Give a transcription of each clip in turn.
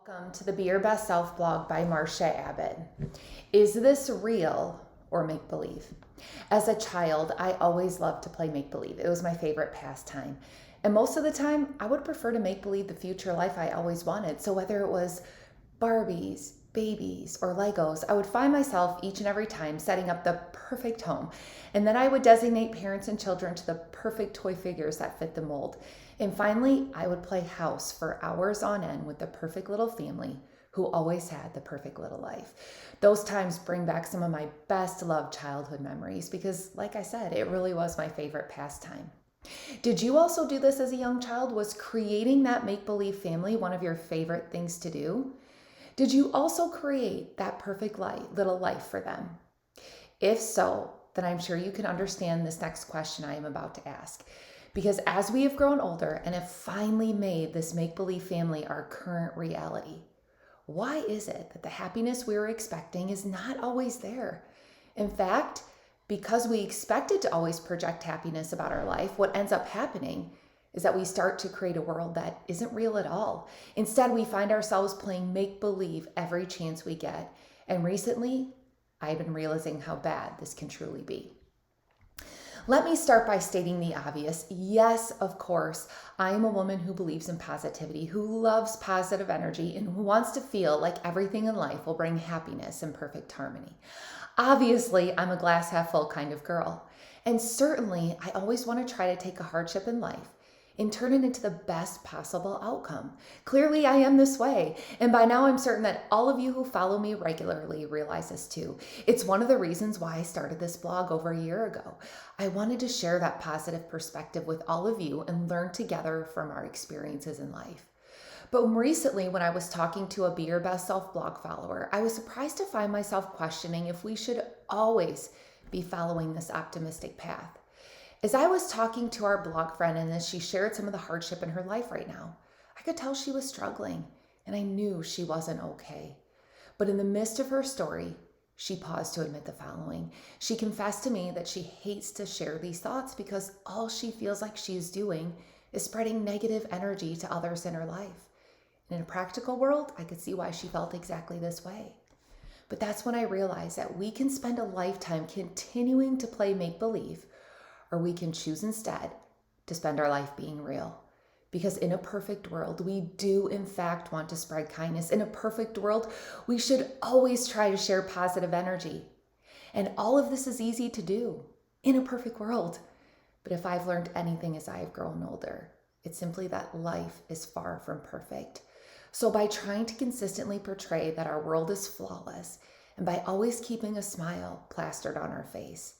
Welcome to the Be Your Best Self blog by Marcia Abbott. Is this real or make-believe? As a child, I always loved to play make-believe. It was my favorite pastime. And most of the time, I would prefer to make-believe the future life I always wanted. So whether it was Barbies, babies, or Legos, I would find myself each and every time setting up the perfect home. And then I would designate parents and children to the perfect toy figures that fit the mold. And finally, I would play house for hours on end with the perfect little family who always had the perfect little life. Those times bring back some of my best loved childhood memories because, like I said, it really was my favorite pastime. Did you also do this as a young child? Was creating that make-believe family one of your favorite things to do? Did you also create that perfect little life for them? If so, then I'm sure you can understand this next question I am about to ask. Because as we have grown older and have finally made this make-believe family our current reality, why is it that the happiness we were expecting is not always there? In fact, because we expected to always project happiness about our life, what ends up happening is that we start to create a world that isn't real at all. Instead, we find ourselves playing make-believe every chance we get. And recently, I've been realizing how bad this can truly be. Let me start by stating the obvious. Yes, of course, I am a woman who believes in positivity, who loves positive energy, and who wants to feel like everything in life will bring happiness and perfect harmony. Obviously, I'm a glass half full kind of girl. And certainly, I always want to try to take a hardship in life and turn it into the best possible outcome. Clearly, I am this way. And by now, I'm certain that all of you who follow me regularly realize this too. It's one of the reasons why I started this blog over a year ago. I wanted to share that positive perspective with all of you and learn together from our experiences in life. But recently, when I was talking to a Be Your Best Self blog follower, I was surprised to find myself questioning if we should always be following this optimistic path. As I was talking to our blog friend and as she shared some of the hardship in her life right now, I could tell she was struggling and I knew she wasn't okay. But in the midst of her story, she paused to admit the following. She confessed to me that she hates to share these thoughts because all she feels like she is doing is spreading negative energy to others in her life. In a practical world, I could see why she felt exactly this way. But that's when I realized that we can spend a lifetime continuing to play make-believe, or we can choose instead to spend our life being real. Because in a perfect world, we do in fact want to spread kindness. In a perfect world, we should always try to share positive energy. And all of this is easy to do in a perfect world. But if I've learned anything as I have grown older, it's simply that life is far from perfect. So by trying to consistently portray that our world is flawless, and by always keeping a smile plastered on our face,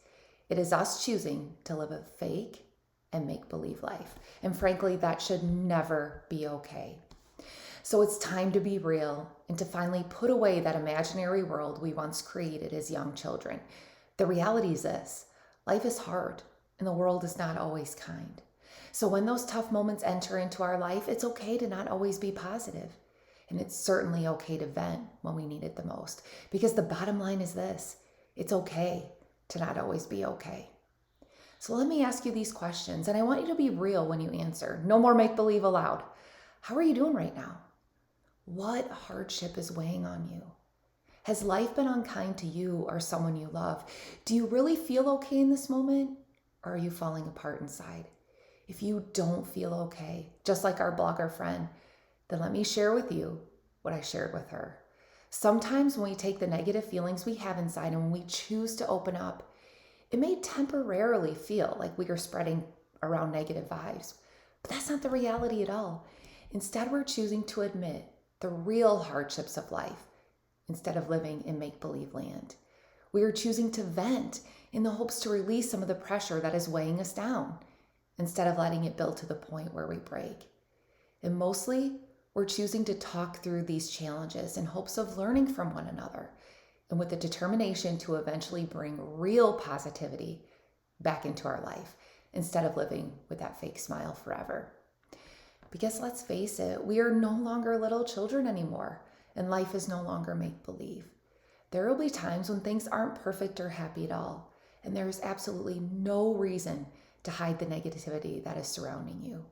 it is us choosing to live a fake and make-believe life. And frankly, that should never be okay. So it's time to be real and to finally put away that imaginary world we once created as young children. The reality is this: life is hard and the world is not always kind. So when those tough moments enter into our life, it's okay to not always be positive. And it's certainly okay to vent when we need it the most. Because the bottom line is this: it's okay to not always be okay. So let me ask you these questions, and I want you to be real when you answer. No more make-believe allowed. How are you doing right now? What hardship is weighing on you? Has life been unkind to you or someone you love? Do you really feel okay in this moment, or are you falling apart inside? If you don't feel okay, just like our blogger friend, then let me share with you what I shared with her. Sometimes when we take the negative feelings we have inside and when we choose to open up, it may temporarily feel like we are spreading around negative vibes, but that's not the reality at all. Instead, we're choosing to admit the real hardships of life instead of living in make-believe land. We are choosing to vent in the hopes to release some of the pressure that is weighing us down instead of letting it build to the point where we break. And mostly, we're choosing to talk through these challenges in hopes of learning from one another and with the determination to eventually bring real positivity back into our life instead of living with that fake smile forever. Because let's face it, we are no longer little children anymore, and life is no longer make-believe. There will be times when things aren't perfect or happy at all, and there is absolutely no reason to hide the negativity that is surrounding you.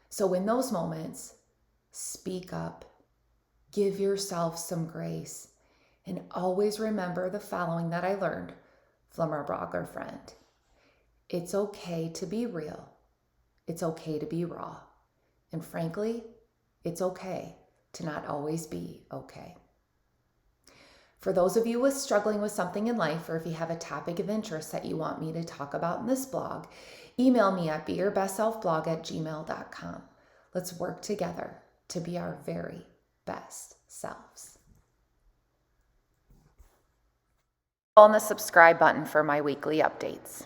So in those moments, speak up, give yourself some grace. And always remember the following that I learned from our blogger friend. It's okay to be real. It's okay to be raw. And frankly, it's okay to not always be okay. For those of you struggling with something in life, or if you have a topic of interest that you want me to talk about in this blog, email me at beyourbestselfblog@gmail.com. Let's work together to be our very best selves. On the subscribe button for my weekly updates.